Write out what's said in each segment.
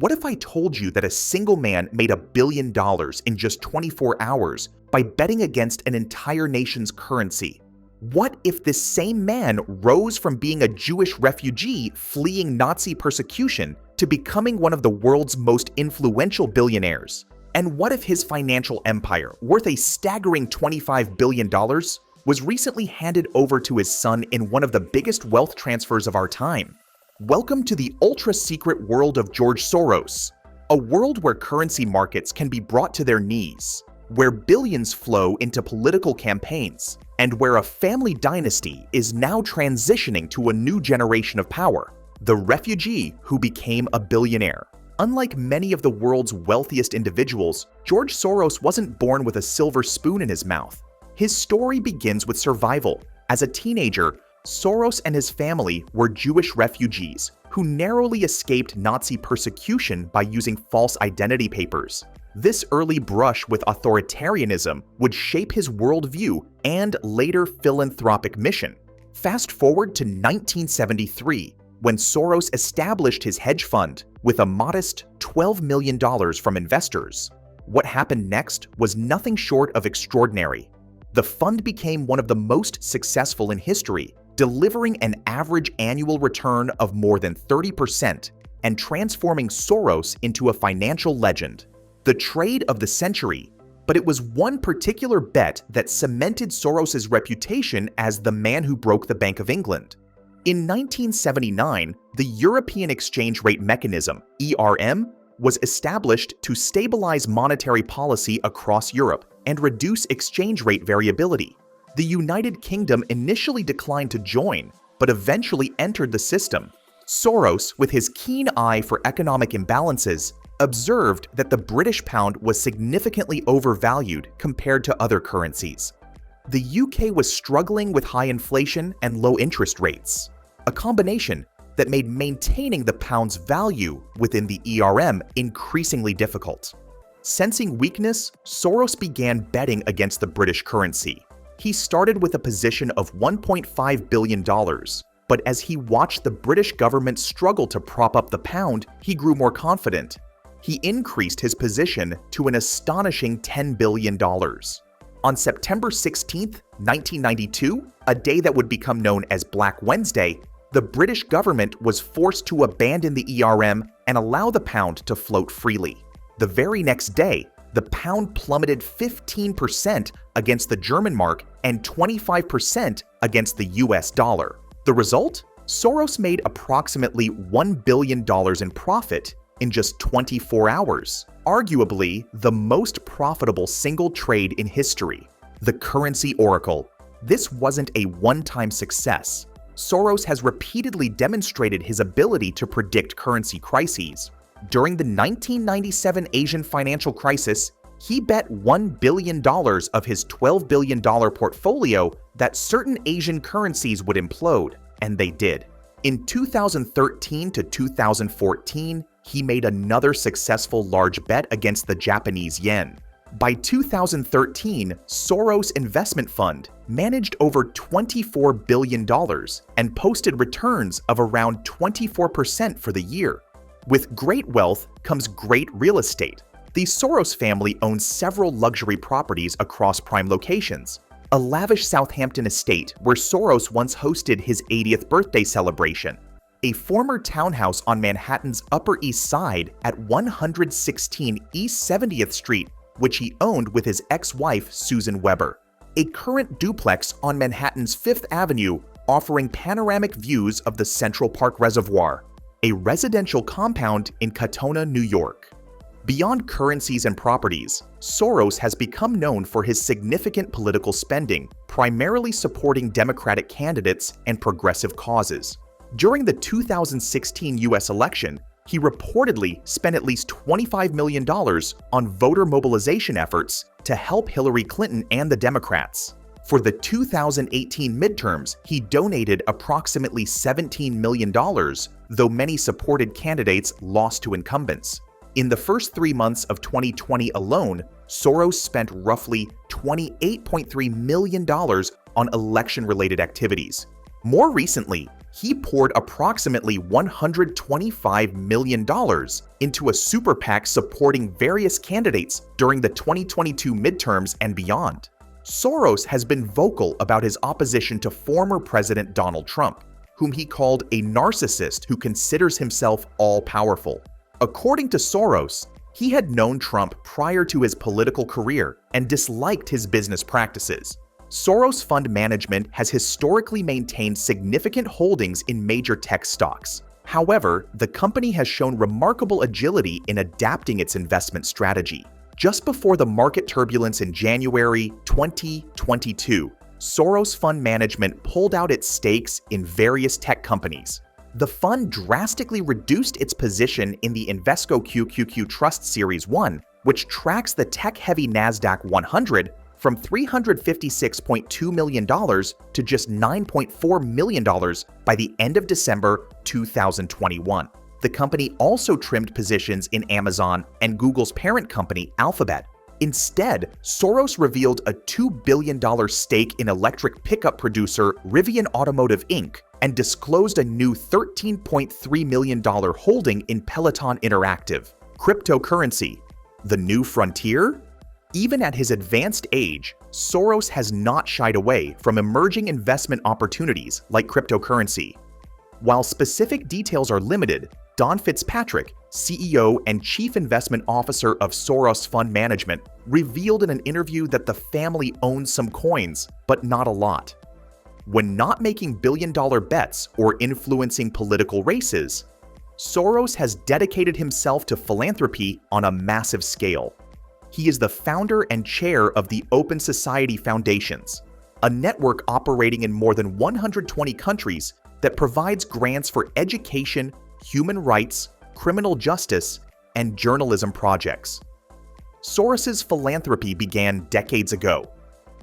What if I told you that a single man made $1 billion in just 24 hours by betting against an entire nation's currency? What if this same man rose from being a Jewish refugee fleeing Nazi persecution to becoming one of the world's most influential billionaires? And what if his financial empire, worth a staggering $25 billion, was recently handed over to his son in one of the biggest wealth transfers of our time? Welcome to the ultra-secret world of George Soros, a world where currency markets can be brought to their knees, where billions flow into political campaigns, and where a family dynasty is now transitioning to a new generation of power, the refugee who became a billionaire. Unlike many of the world's wealthiest individuals, George Soros wasn't born with a silver spoon in his mouth. His story begins with survival. As a teenager, Soros and his family were Jewish refugees who narrowly escaped Nazi persecution by using false identity papers. This early brush with authoritarianism would shape his worldview and later philanthropic mission. Fast forward to 1973, when Soros established his hedge fund with a modest $12 million from investors. What happened next was nothing short of extraordinary. The fund became one of the most successful in history, delivering an average annual return of more than 30% and transforming Soros into a financial legend. The trade of the century, but it was one particular bet that cemented Soros's reputation as the man who broke the Bank of England. In 1979, the European Exchange Rate Mechanism, ERM, was established to stabilize monetary policy across Europe and reduce exchange rate variability. The United Kingdom initially declined to join, but eventually entered the system. Soros, with his keen eye for economic imbalances, observed that the British pound was significantly overvalued compared to other currencies. The UK was struggling with high inflation and low interest rates, a combination that made maintaining the pound's value within the ERM increasingly difficult. Sensing weakness, Soros began betting against the British currency. He started with a position of $1.5 billion, but as he watched the British government struggle to prop up the pound, he grew more confident. He increased his position to an astonishing $10 billion. On September 16, 1992, a day that would become known as Black Wednesday, the British government was forced to abandon the ERM and allow the pound to float freely. The very next day, the pound plummeted 15% against the German mark and 25% against the US dollar. The result? Soros made approximately $1 billion in profit in just 24 hours, arguably the most profitable single trade in history. The currency oracle. This wasn't a one-time success. Soros has repeatedly demonstrated his ability to predict currency crises. During the 1997 Asian financial crisis, he bet $1 billion of his $12 billion portfolio that certain Asian currencies would implode, and they did. In 2013 to 2014, he made another successful large bet against the Japanese yen. By 2013, Soros Investment Fund managed over $24 billion and posted returns of around 24% for the year. With great wealth comes great real estate. The Soros family owns several luxury properties across prime locations. A lavish Southampton estate where Soros once hosted his 80th birthday celebration. A former townhouse on Manhattan's Upper East Side at 116 East 70th Street, which he owned with his ex-wife Susan Weber. A current duplex on Manhattan's Fifth Avenue offering panoramic views of the Central Park Reservoir. A residential compound in Katona, New York. Beyond currencies and properties, Soros has become known for his significant political spending, primarily supporting Democratic candidates and progressive causes. During the 2016 US election, he reportedly spent at least $25 million on voter mobilization efforts to help Hillary Clinton and the Democrats. For the 2018 midterms, he donated approximately $17 million, though many supported candidates lost to incumbents. In the first 3 months of 2020 alone, Soros spent roughly $28.3 million on election-related activities. More recently, he poured approximately $125 million into a super PAC supporting various candidates during the 2022 midterms and beyond. Soros has been vocal about his opposition to former President Donald Trump, whom he called a narcissist who considers himself all-powerful. According to Soros, he had known Trump prior to his political career and disliked his business practices. Soros Fund Management has historically maintained significant holdings in major tech stocks. However, the company has shown remarkable agility in adapting its investment strategy. Just before the market turbulence in January 2022, Soros Fund Management pulled out its stakes in various tech companies. The fund drastically reduced its position in the Invesco QQQ Trust Series 1, which tracks the tech-heavy NASDAQ 100, from $356.2 million to just $9.4 million by the end of December 2021. The company also trimmed positions in Amazon and Google's parent company, Alphabet. Instead, Soros revealed a $2 billion stake in electric pickup producer Rivian Automotive Inc. and disclosed a new $13.3 million holding in Peloton Interactive. Cryptocurrency, the new frontier? Even at his advanced age, Soros has not shied away from emerging investment opportunities like cryptocurrency. While specific details are limited, Don Fitzpatrick, CEO and Chief Investment Officer of Soros Fund Management, revealed in an interview that the family owns some coins, but not a lot. When not making billion-dollar bets or influencing political races, Soros has dedicated himself to philanthropy on a massive scale. He is the founder and chair of the Open Society Foundations, a network operating in more than 120 countries that provides grants for education, human rights, criminal justice, and journalism projects. Soros's philanthropy began decades ago.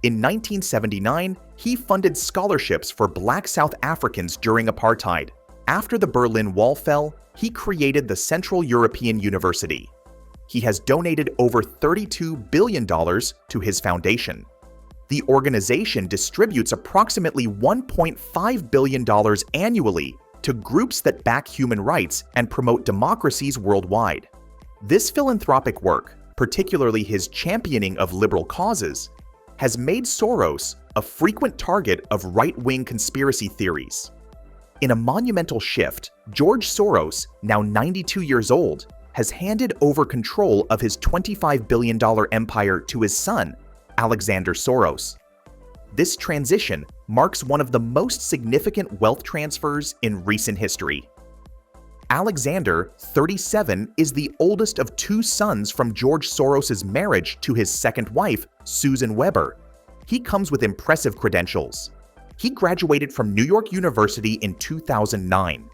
In 1979, he funded scholarships for Black South Africans during apartheid. After the Berlin Wall fell, he created the Central European University. He has donated over $32 billion to his foundation. The organization distributes approximately $1.5 billion annually to groups that back human rights and promote democracies worldwide. This philanthropic work, particularly his championing of liberal causes, has made Soros a frequent target of right-wing conspiracy theories. In a monumental shift, George Soros, now 92 years old, has handed over control of his $25 billion empire to his son, Alexander Soros. This transition marks one of the most significant wealth transfers in recent history. Alexander, 37, is the oldest of two sons from George Soros's marriage to his second wife, Susan Weber. He comes with impressive credentials. He graduated from New York University in 2009.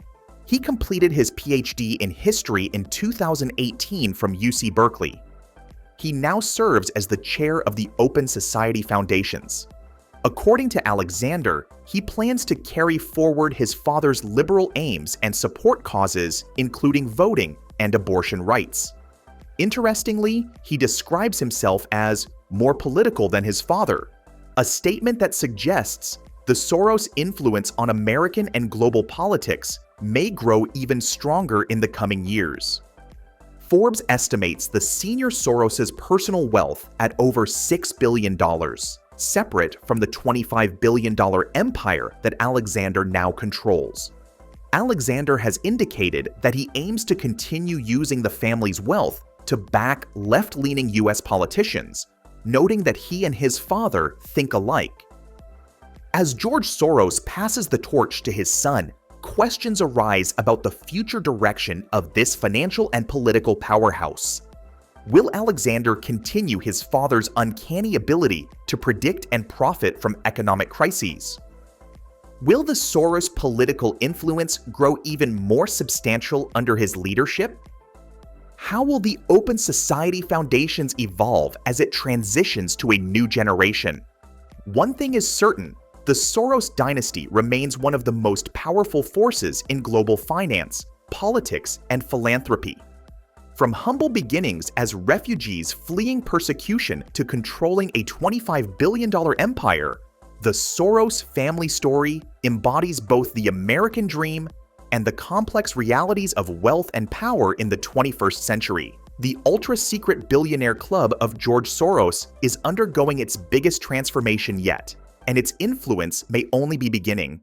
He completed his PhD in history in 2018 from UC Berkeley. He now serves as the chair of the Open Society Foundations. According to Alexander, he plans to carry forward his father's liberal aims and support causes, including voting and abortion rights. Interestingly, he describes himself as more political than his father, a statement that suggests the Soros influence on American and global politics may grow even stronger in the coming years. Forbes estimates the senior Soros's personal wealth at over $6 billion, separate from the $25 billion empire that Alexander now controls. Alexander has indicated that he aims to continue using the family's wealth to back left-leaning US politicians, noting that he and his father think alike. As George Soros passes the torch to his son, questions arise about the future direction of this financial and political powerhouse. Will Alexander continue his father's uncanny ability to predict and profit from economic crises? Will the Soros political influence grow even more substantial under his leadership? How will the Open Society Foundations evolve as it transitions to a new generation? One thing is certain: the Soros dynasty remains one of the most powerful forces in global finance, politics, and philanthropy. From humble beginnings as refugees fleeing persecution to controlling a $25 billion empire, The Soros family story embodies both the American dream and the complex realities of wealth and power in the 21st century. The ultra-secret billionaire club of George Soros is undergoing its biggest transformation yet, and its influence may only be beginning.